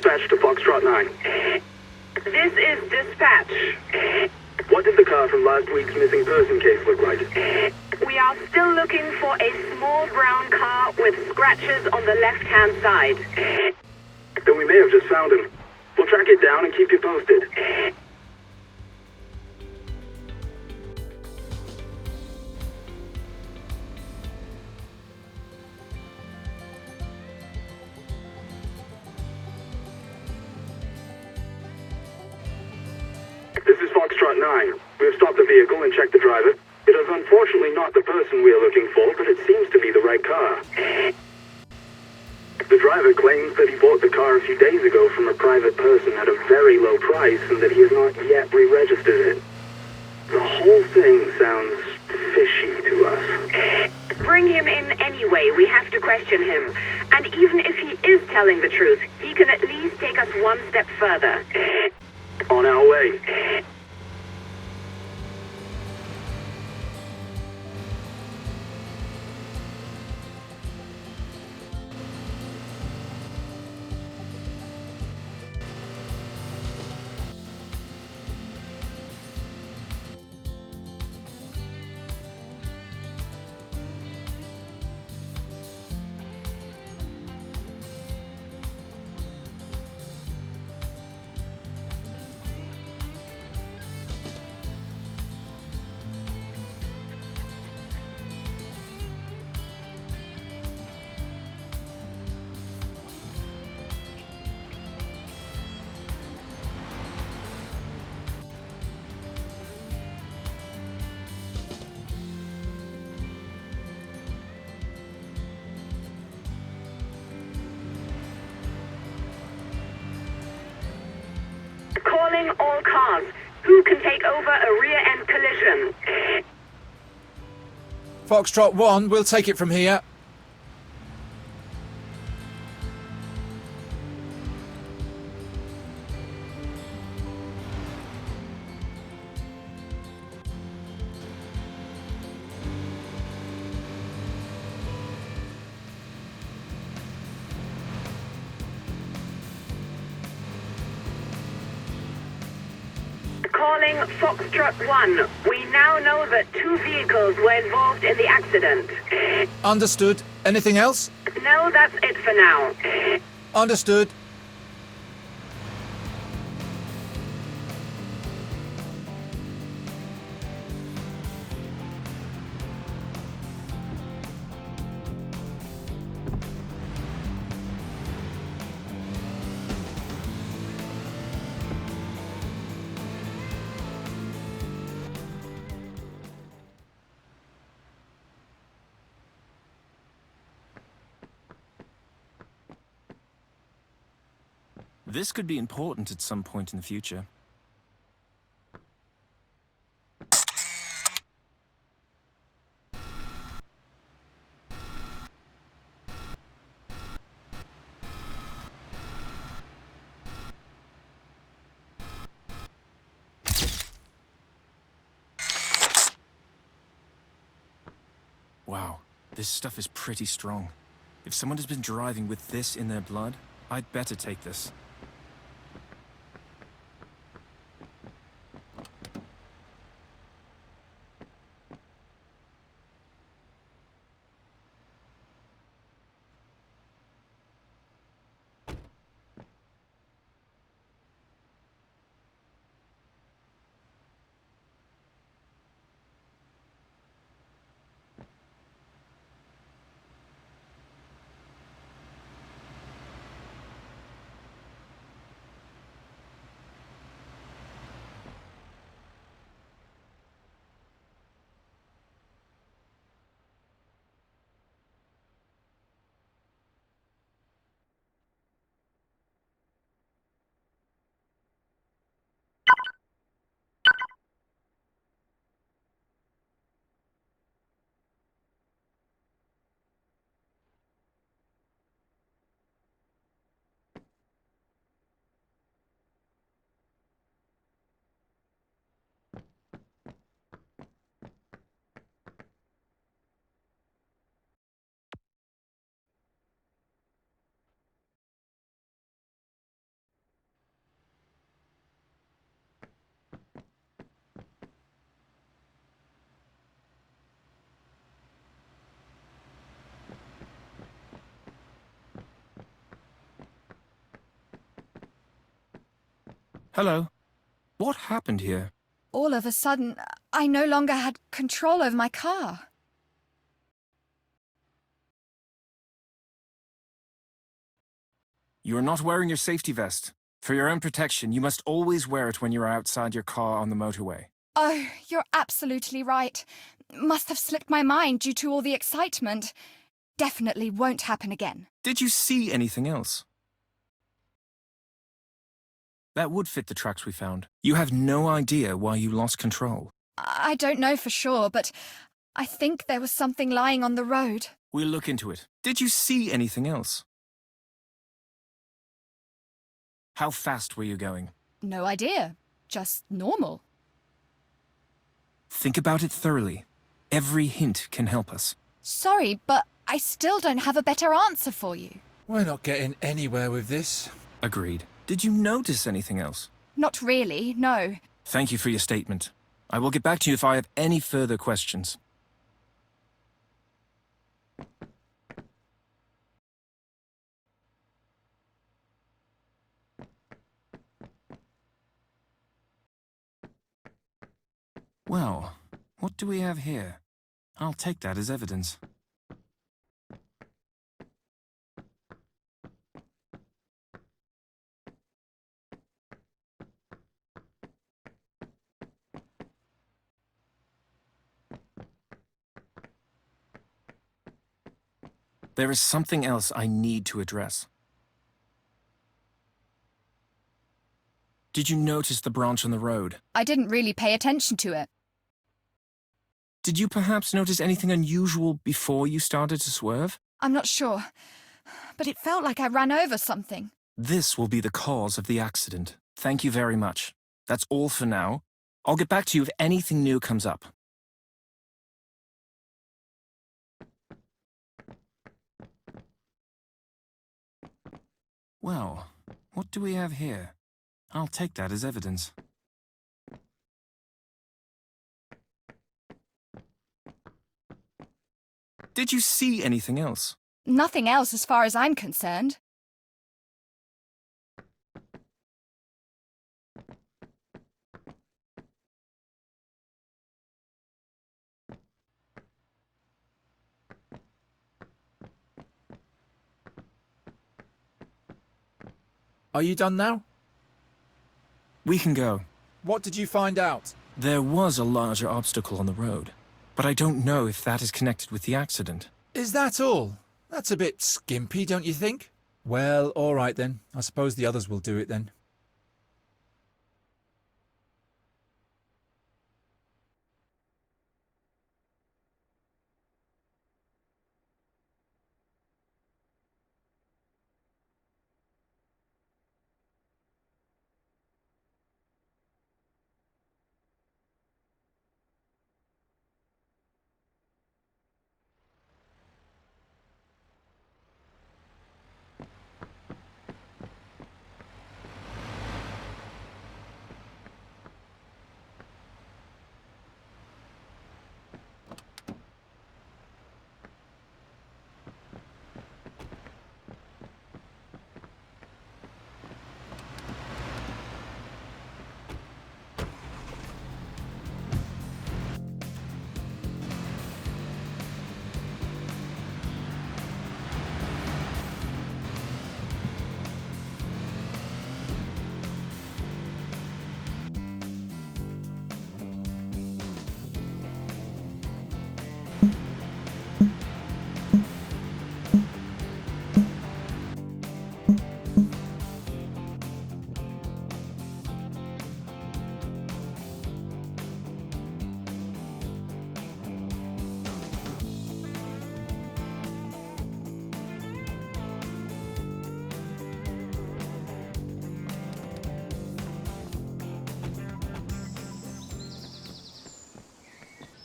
dispatch to Foxtrot 9. This is dispatch. What did the car from last week's missing person case look like? We are still looking for a small brown car with scratches on the left-hand side. Then we may have just found him. We'll track it down and keep you posted. This is Foxtrot 9. We have stopped the vehicle and checked the driver. It is unfortunately not the person we are looking for, but it seems to be the right car. The driver claims that he bought the car a few days ago from a private person at a very low price and that he has not yet re-registered it. The whole thing sounds fishy to us. Bring him in anyway. We have to question him. And even if he is telling the truth, he can at least take us one step further. On our way. Calling all cars. Who can take over a rear-end collision? Foxtrot 1, we'll take it from here. Calling Foxtrot 1. We now know that 2 vehicles were involved in the accident. Understood. Anything else? No, that's it for now. Understood. This could be important at some point in the future. Wow, this stuff is pretty strong. If someone has been driving with this in their blood, I'd better take this. Hello. What happened here? All of a sudden, I no longer had control over my car. You are not wearing your safety vest. For your own protection, you must always wear it when you are outside your car on the motorway. Oh, you're absolutely right. Must have slipped my mind due to all the excitement. Definitely won't happen again. Did you see anything else? That would fit the tracks we found. You have no idea why you lost control. I don't know for sure, but I think there was something lying on the road. We'll look into it. Did you see anything else? How fast were you going? No idea. Just normal. Think about it thoroughly. Every hint can help us. Sorry, but I still don't have a better answer for you. We're not getting anywhere with this. Agreed. Did you notice anything else? Not really, no. Thank you for your statement. I will get back to you if I have any further questions. Well, what do we have here? I'll take that as evidence. There is something else I need to address. Did you notice the branch on the road? I didn't really pay attention to it. Did you perhaps notice anything unusual before you started to swerve? I'm not sure, but it felt like I ran over something. This will be the cause of the accident. Thank you very much. That's all for now. I'll get back to you if anything new comes up. Well, what do we have here? I'll take that as evidence. Did you see anything else? Nothing else as far as I'm concerned. Are you done now? We can go. What did you find out? There was a larger obstacle on the road, but I don't know if that is connected with the accident. Is that all? That's a bit skimpy, don't you think? Well, all right then. I suppose the others will do it then.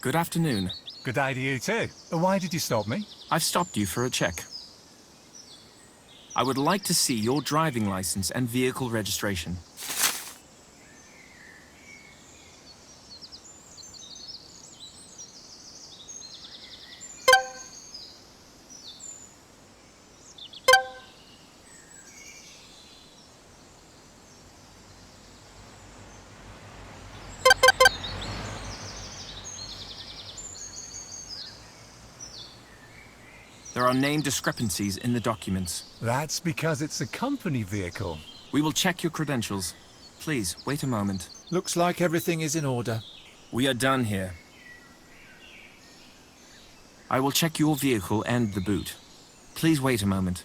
Good afternoon. Good day to you too. Why did you stop me? I've stopped you for a check. I would like to see your driving license and vehicle registration. There are name discrepancies in the documents. That's because it's a company vehicle. We will check your credentials. Please, wait a moment. Looks like everything is in order. We are done here. I will check your vehicle and the boot. Please wait a moment.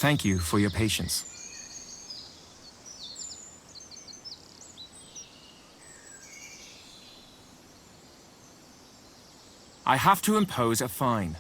Thank you for your patience. I have to impose a fine.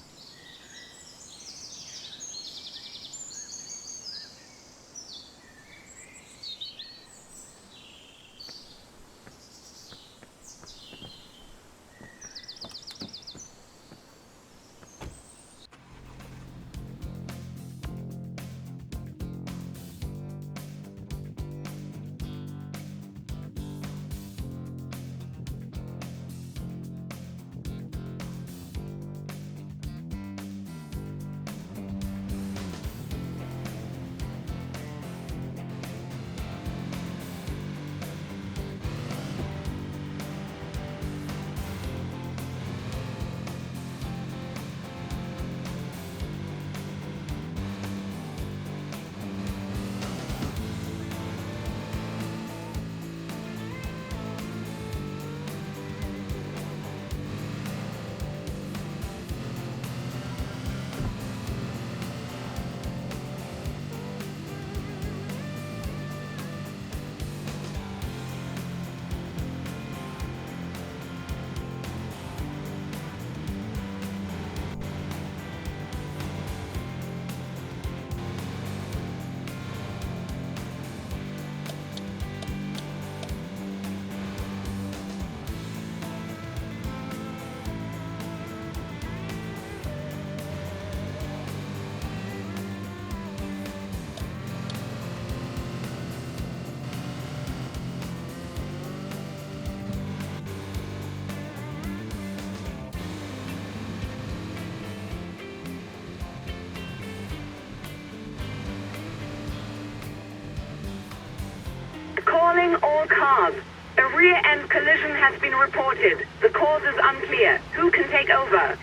Calling all cars. A rear-end collision has been reported. The cause is unclear. Who can take over?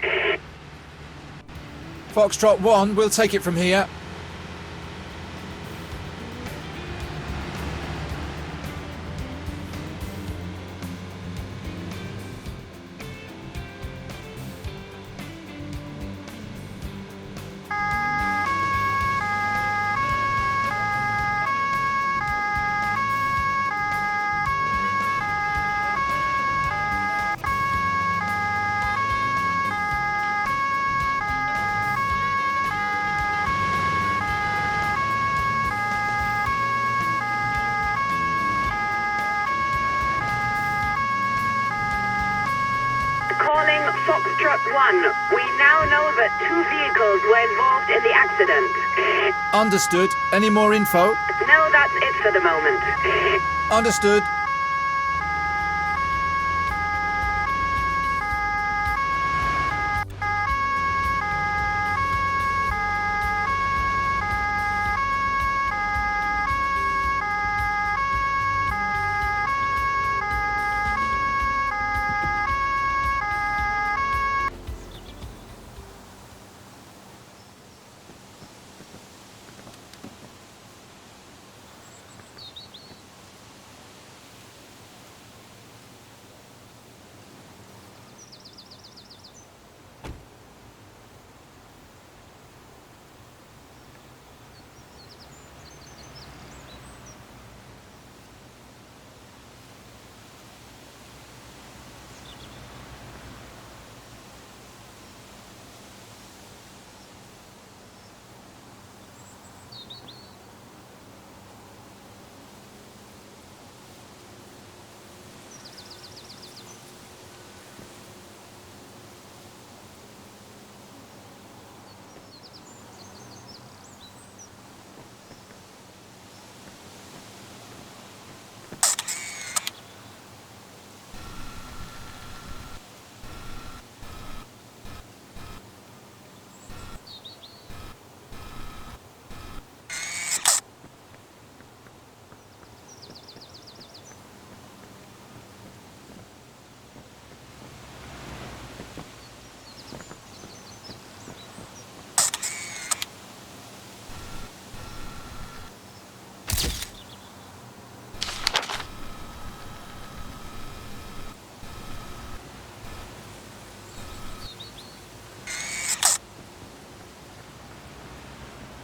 Foxtrot 1, we'll take it from here. Calling Foxtrot 1. We now know that 2 vehicles were involved in the accident. Understood. Any more info? No, that's it for the moment. Understood.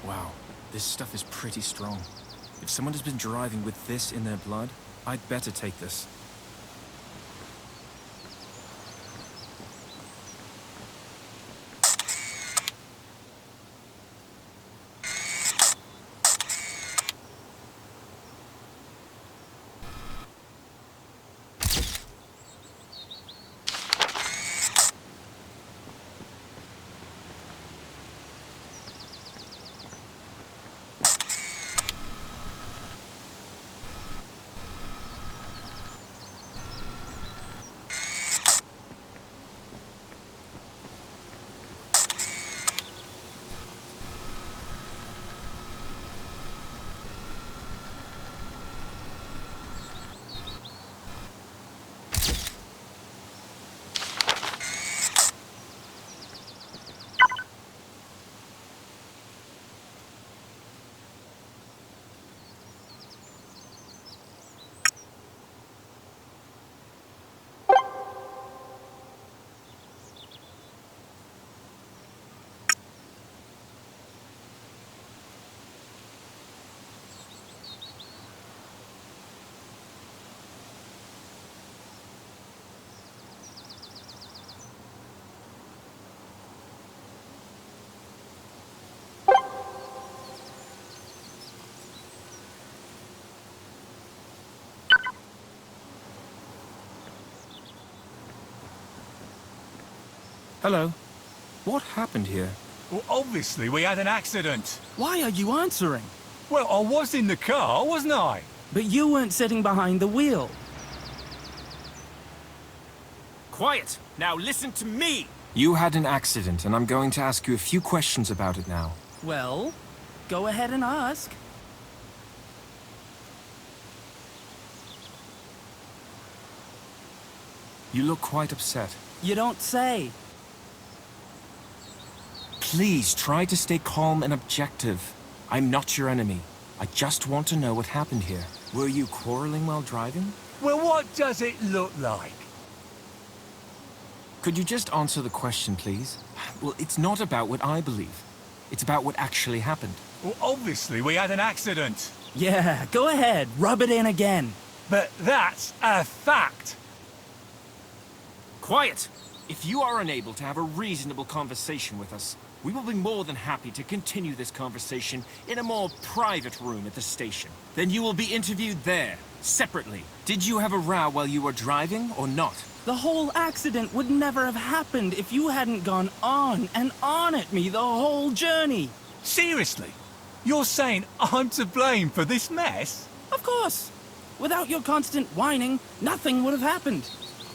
Wow, this stuff is pretty strong. If someone has been driving with this in their blood, I'd better take this. Hello. What happened here? Well, obviously we had an accident. Why are you answering? Well, I was in the car, wasn't I? But you weren't sitting behind the wheel. Quiet! Now listen to me! You had an accident, and I'm going to ask you a few questions about it now. Well, go ahead and ask. You look quite upset. You don't say. Please try to stay calm and objective. I'm not your enemy. I just want to know what happened here. Were you quarreling while driving? Well, what does it look like? Could you just answer the question, please? Well, it's not about what I believe. It's about what actually happened. Well, obviously we had an accident. Yeah, go ahead. Rub it in again. But that's a fact. Quiet! If you are unable to have a reasonable conversation with us, we will be more than happy to continue this conversation in a more private room at the station. Then you will be interviewed there, separately. Did you have a row while you were driving, or not? The whole accident would never have happened if you hadn't gone on and on at me the whole journey. Seriously? You're saying I'm to blame for this mess? Of course. Without your constant whining, nothing would have happened.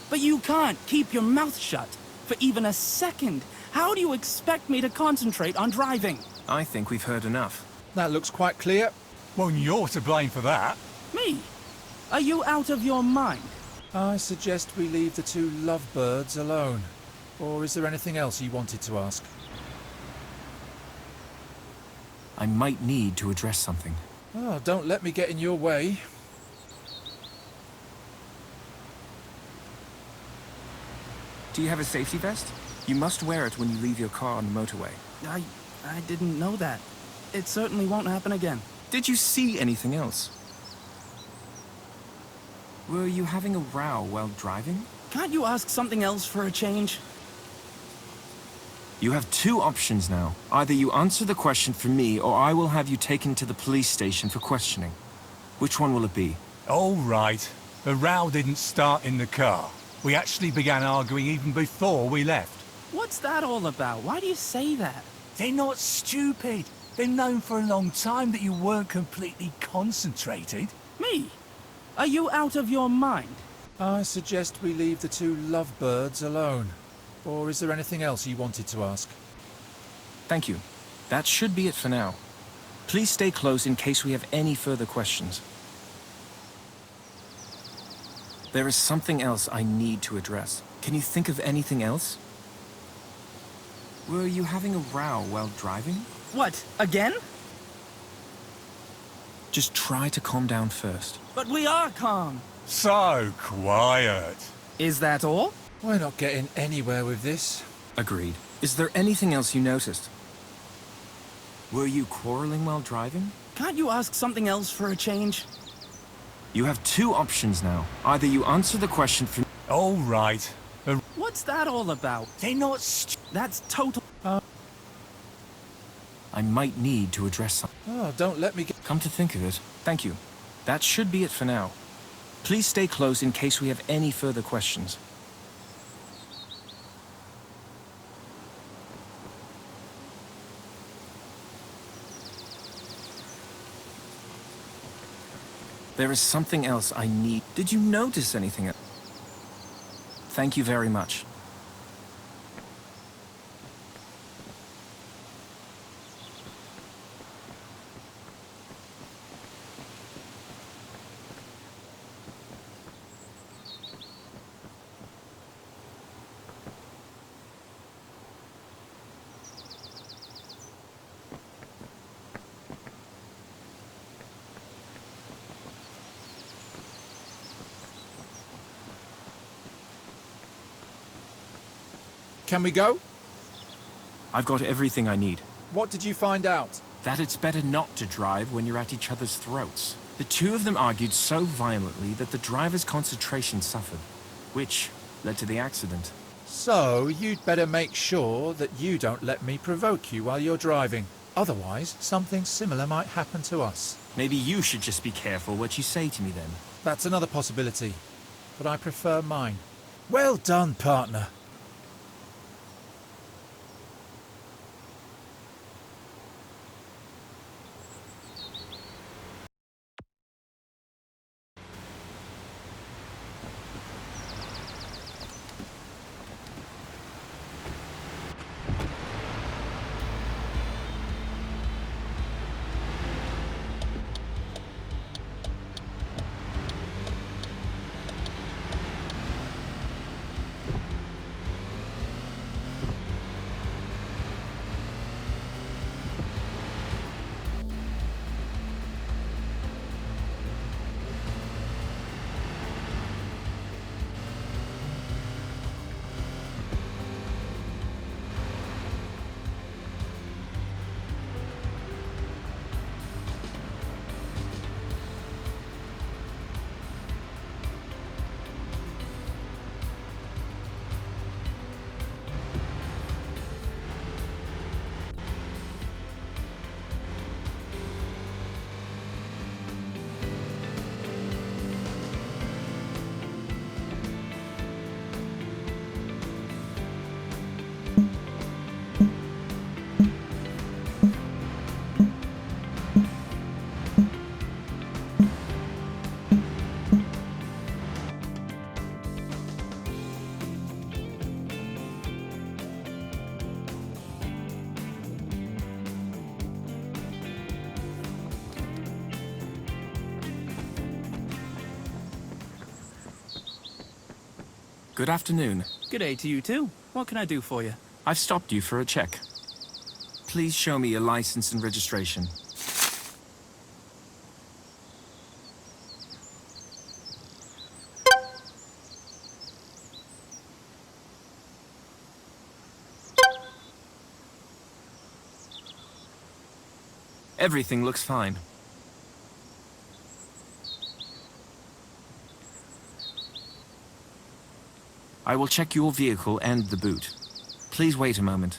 But you can't keep your mouth shut for even a second. How do you expect me to concentrate on driving? I think we've heard enough. That looks quite clear. Well, you're to blame for that. Me? Are you out of your mind? I suggest we leave the two lovebirds alone. Or is there anything else you wanted to ask? I might need to address something. Oh, don't let me get in your way. Do you have a safety vest? You must wear it when you leave your car on the motorway. I didn't know that. It certainly won't happen again. Did you see anything else? Were you having a row while driving? Can't you ask something else for a change? You have two options now. Either you answer the question for me, or I will have you taken to the police station for questioning. Which one will it be? All right. The row didn't start in the car. We actually began arguing even before we left. What's that all about? Why do you say that? They're not stupid. They've known for a long time that you weren't completely concentrated. Me? Are you out of your mind? I suggest we leave the two lovebirds alone. Or is there anything else you wanted to ask? Thank you. That should be it for now. Please stay close in case we have any further questions. There is something else I need to address. Can you think of anything else? Were you having a row while driving? What, again? Just try to calm down first. But we are calm. So quiet. Is that all? We're not getting anywhere with this. Agreed. Is there anything else you noticed? Were you quarreling while driving? Can't you ask something else for a change? You have two options now. Either you answer the question for... All right. What's that all about? They're not That's total... I might need to address something. Oh, don't let me get... Come to think of it, thank you. That should be it for now. Please stay close in case we have any further questions. There is something else I need. Did you notice anything? Thank you very much. Can we go? I've got everything I need. What did you find out? That it's better not to drive when you're at each other's throats. The two of them argued so violently that the driver's concentration suffered, which led to the accident. So, you'd better make sure that you don't let me provoke you while you're driving. Otherwise, something similar might happen to us. Maybe you should just be careful what you say to me then. That's another possibility, but I prefer mine. Well done, partner. Good afternoon. Good day to you too. What can I do for you? I've stopped you for a check. Please show me your license and registration. Everything looks fine. I will check your vehicle and the boot. Please wait a moment.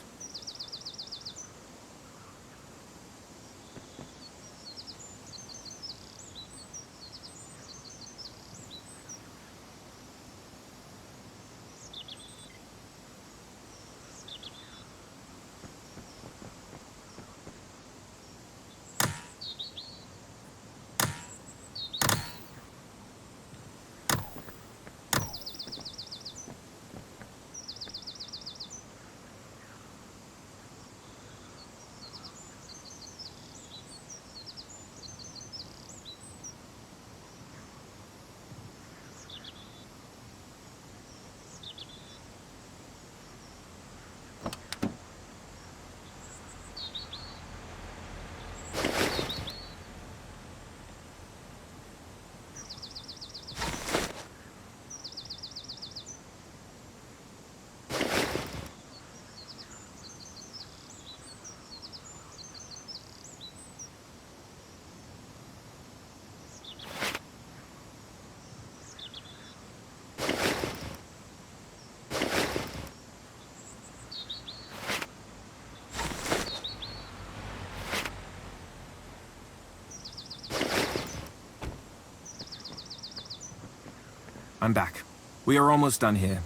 I'm back. We are almost done here.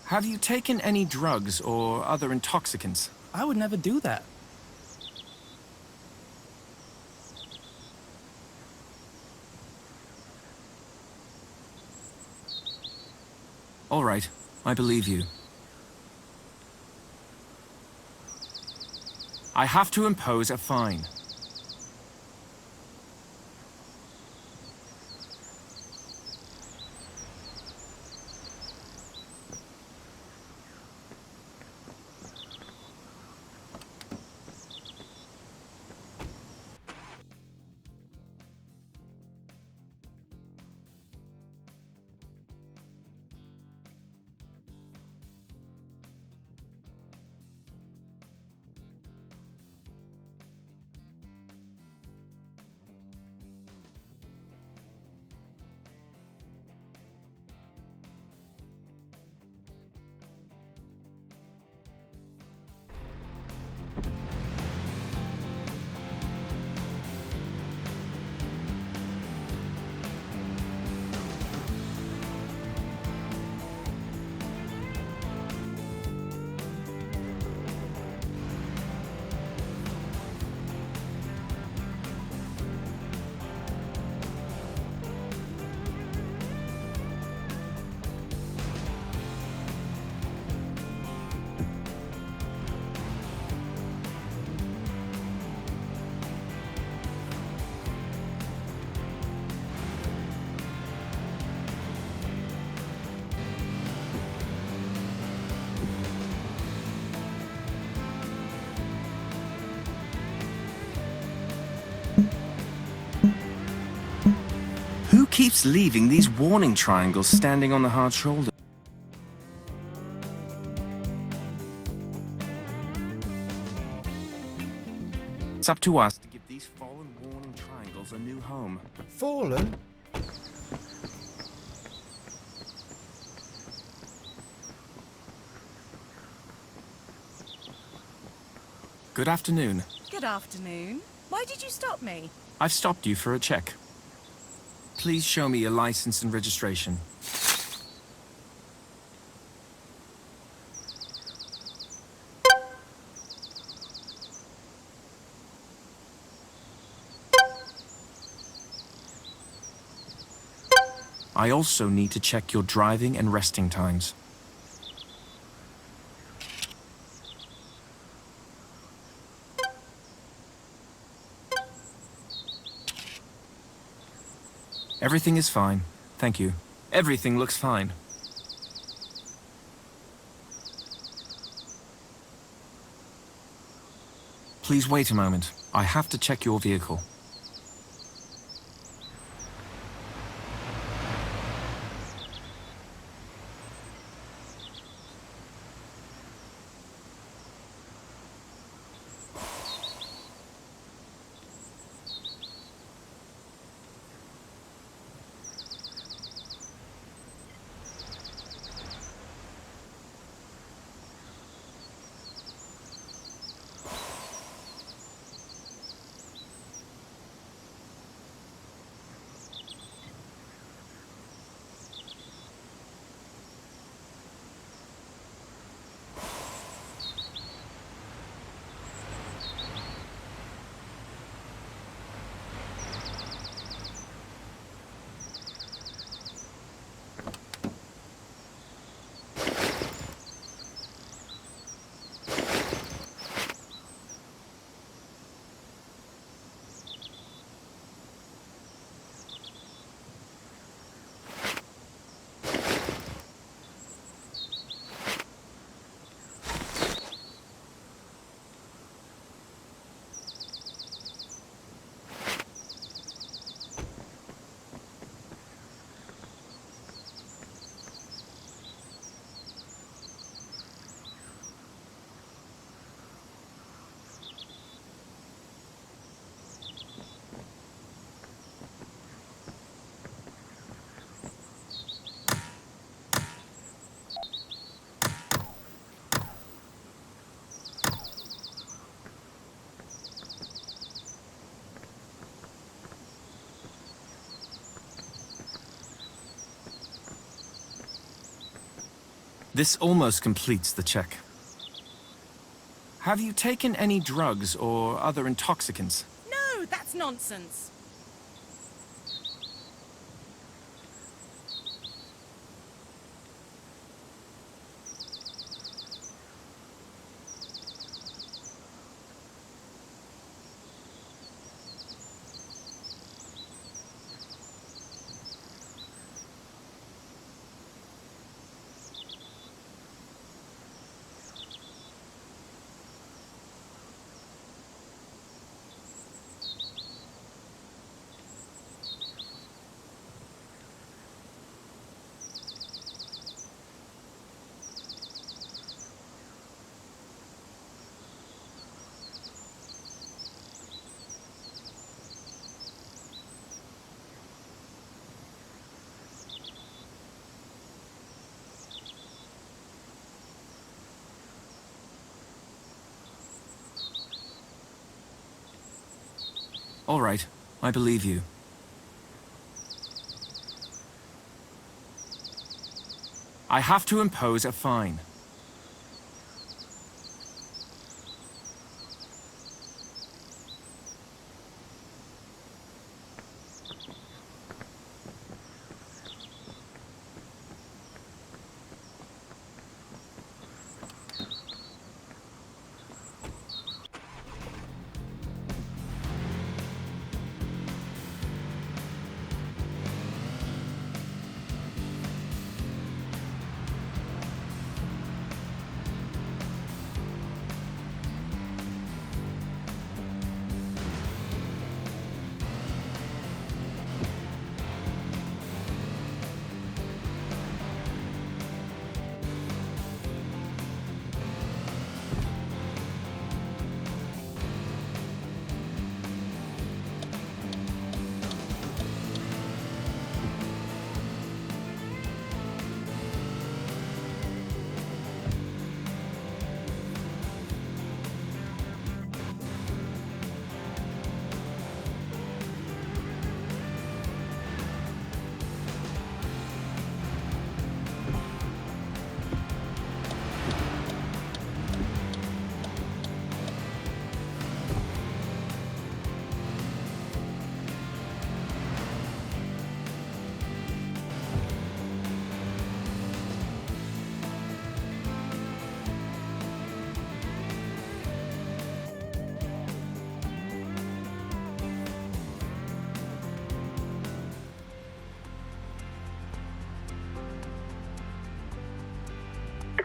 Have you taken any drugs or other intoxicants? I would never do that. All right, I believe you. I have to impose a fine. Who keeps leaving these warning triangles standing on the hard shoulder? It's up to us to give these fallen warning triangles a new home. Fallen? Good afternoon. Good afternoon. Why did you stop me? I've stopped you for a check. Please show me your license and registration. I also need to check your driving and resting times. Everything is fine. Thank you. Everything looks fine. Please wait a moment. I have to check your vehicle. This almost completes the check. Have you taken any drugs or other intoxicants? No, that's nonsense. All right, I believe you. I have to impose a fine.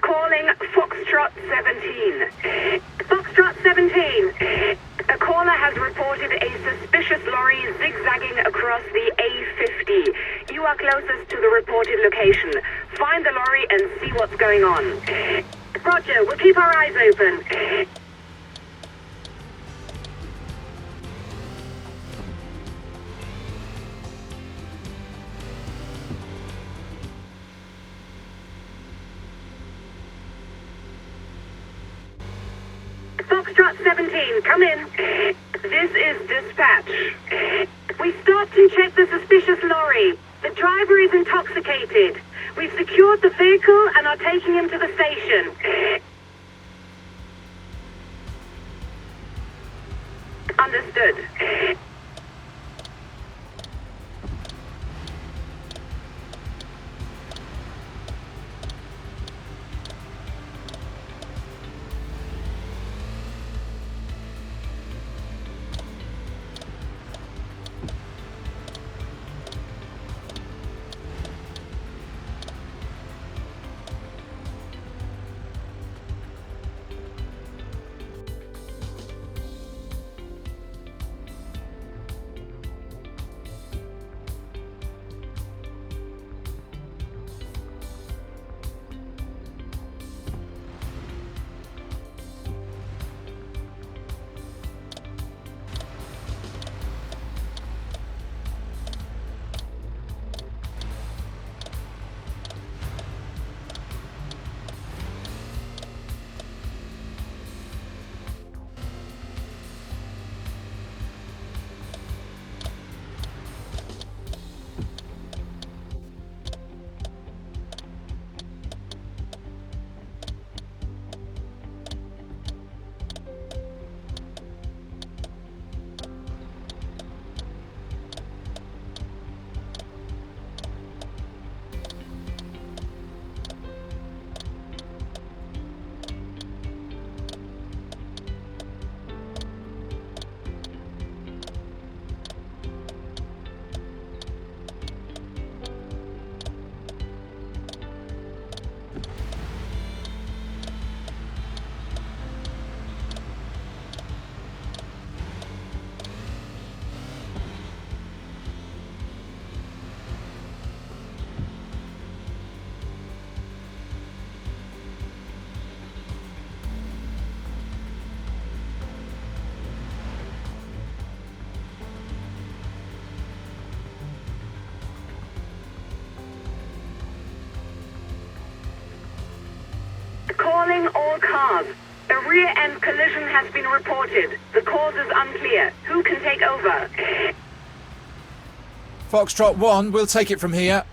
Calling Foxtrot 17. Foxtrot 17. A caller has reported a suspicious lorry zigzagging across the A50. You are closest to the reported location. Find the lorry and see what's going on. Roger, we'll keep our eyes open. Foxtrot 17, come in. This is dispatch. We stopped and checked the suspicious lorry. The driver is intoxicated. We've secured the vehicle and are taking him to the station. Understood. all cars. A rear-end collision has been reported. The cause is unclear. Who can take over? Foxtrot 1, we'll take it from here.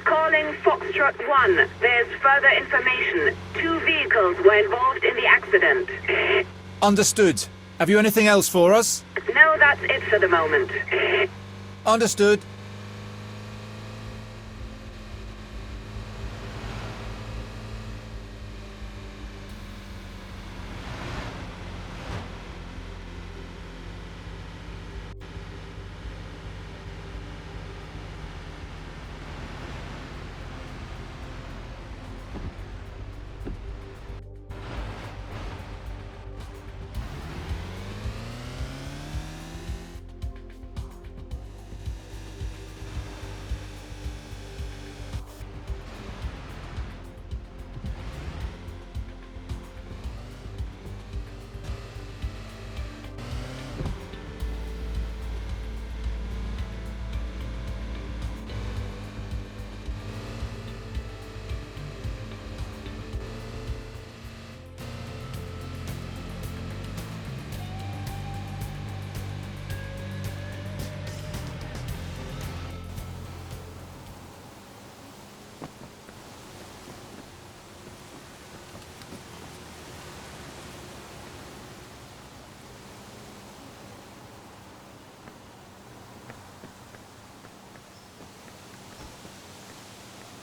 Calling Foxtrot 1. There's further information. 2 vehicles were involved in the accident. Understood. Have you anything else for us? No, that's it for the moment. Understood.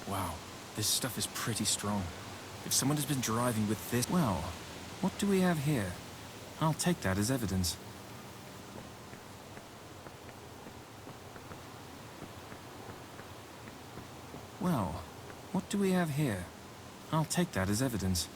Wow, this stuff is pretty strong. If someone has been driving with this... Well, what do we have here? I'll take that as evidence. Well, what do we have here? I'll take that as evidence.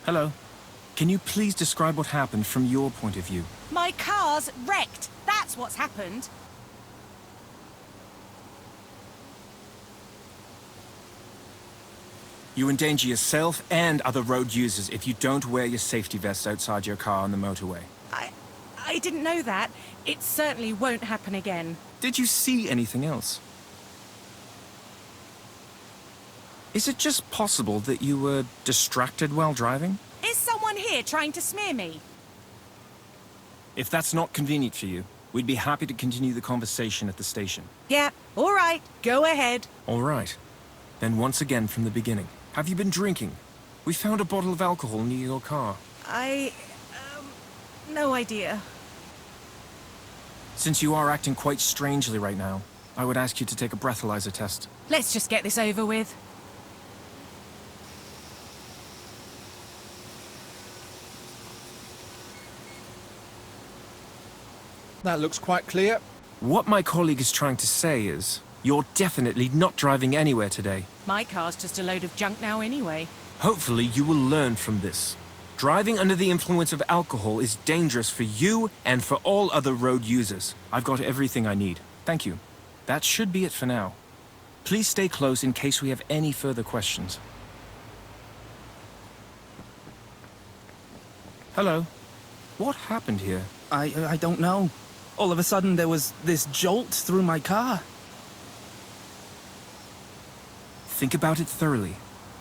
Hello. Can you please describe what happened from your point of view? My car's wrecked. That's what's happened. You endanger yourself and other road users if you don't wear your safety vest outside your car on the motorway. I didn't know that. It certainly won't happen again. Did you see anything else? Is it just possible that you were distracted while driving? Is someone here trying to smear me? If that's not convenient for you, we'd be happy to continue the conversation at the station. Yeah, all right. Go ahead. All right. Then once again from the beginning. Have you been drinking? We found a bottle of alcohol near your car. No idea. Since you are acting quite strangely right now, I would ask you to take a breathalyzer test. Let's just get this over with. That looks quite clear. What my colleague is trying to say is, you're definitely not driving anywhere today. My car's just a load of junk now anyway. Hopefully you will learn from this. Driving under the influence of alcohol is dangerous for you and for all other road users. I've got everything I need. Thank you. That should be it for now. Please stay close in case we have any further questions. Hello. What happened here? I don't know. All of a sudden, there was this jolt through my car. Think about it thoroughly.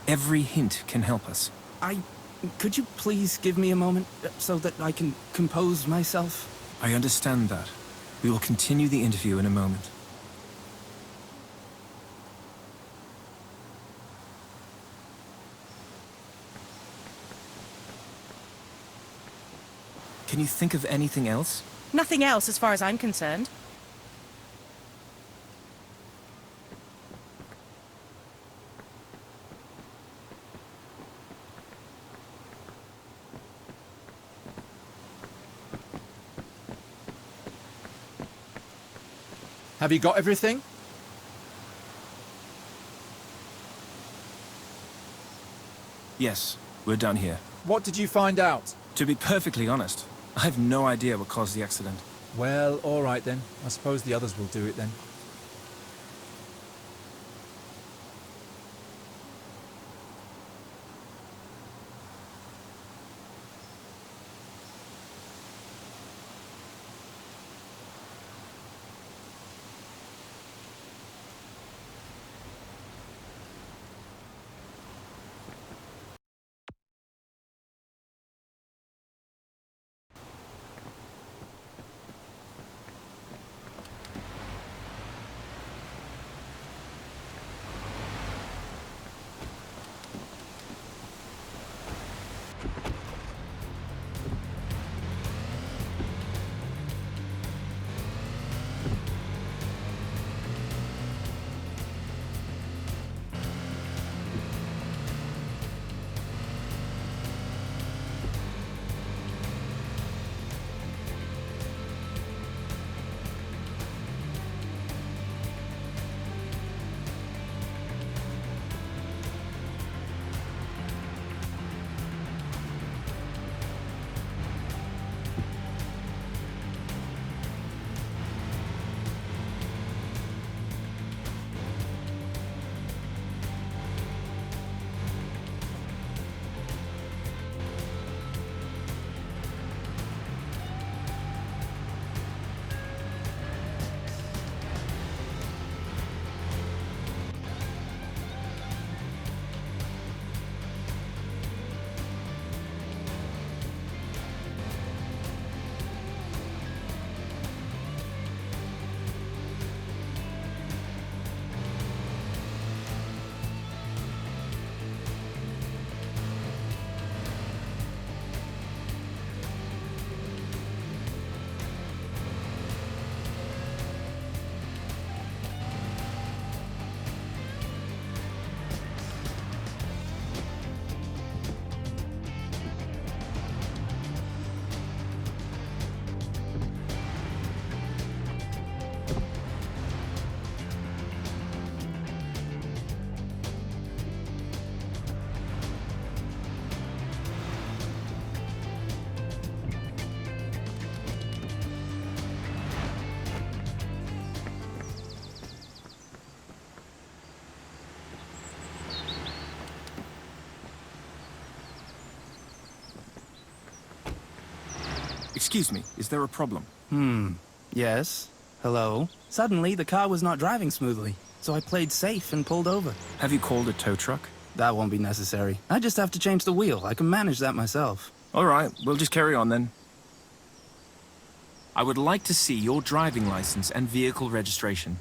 Every hint can help us. Could you please give me a moment so that I can compose myself? I understand that. We will continue the interview in a moment. Can you think of anything else? Nothing else as far as I'm concerned. Have you got everything? Yes, we're done here. What did you find out? To be perfectly honest, I have no idea what caused the accident. Well, all right then. I suppose the others will do it then. Excuse me, is there a problem? Yes. Hello? Suddenly, the car was not driving smoothly, so I played safe and pulled over. Have you called a tow truck? That won't be necessary. I just have to change the wheel. I can manage that myself. All right, we'll just carry on then. I would like to see your driving license and vehicle registration.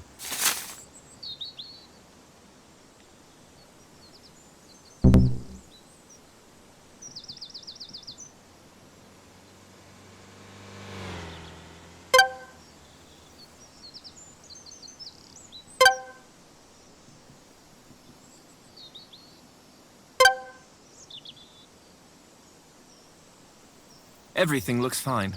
Everything looks fine.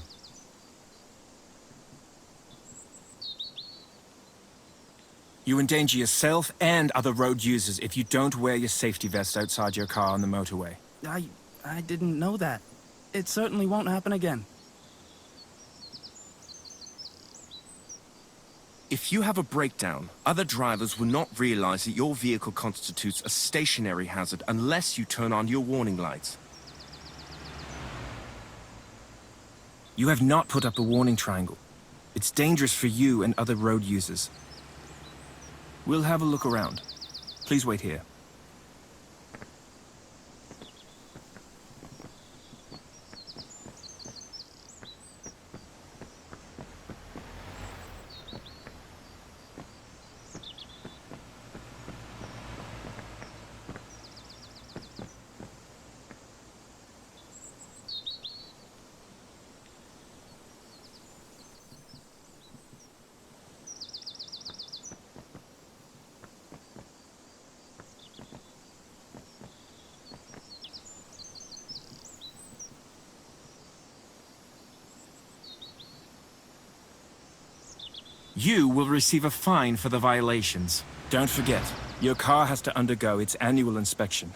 You endanger yourself and other road users if you don't wear your safety vest outside your car on the motorway. I didn't know that. It certainly won't happen again. If you have a breakdown, other drivers will not realize that your vehicle constitutes a stationary hazard unless you turn on your warning lights. You have not put up a warning triangle. It's dangerous for you and other road users. We'll have a look around. Please wait here. You will receive a fine for the violations. Don't forget, your car has to undergo its annual inspection.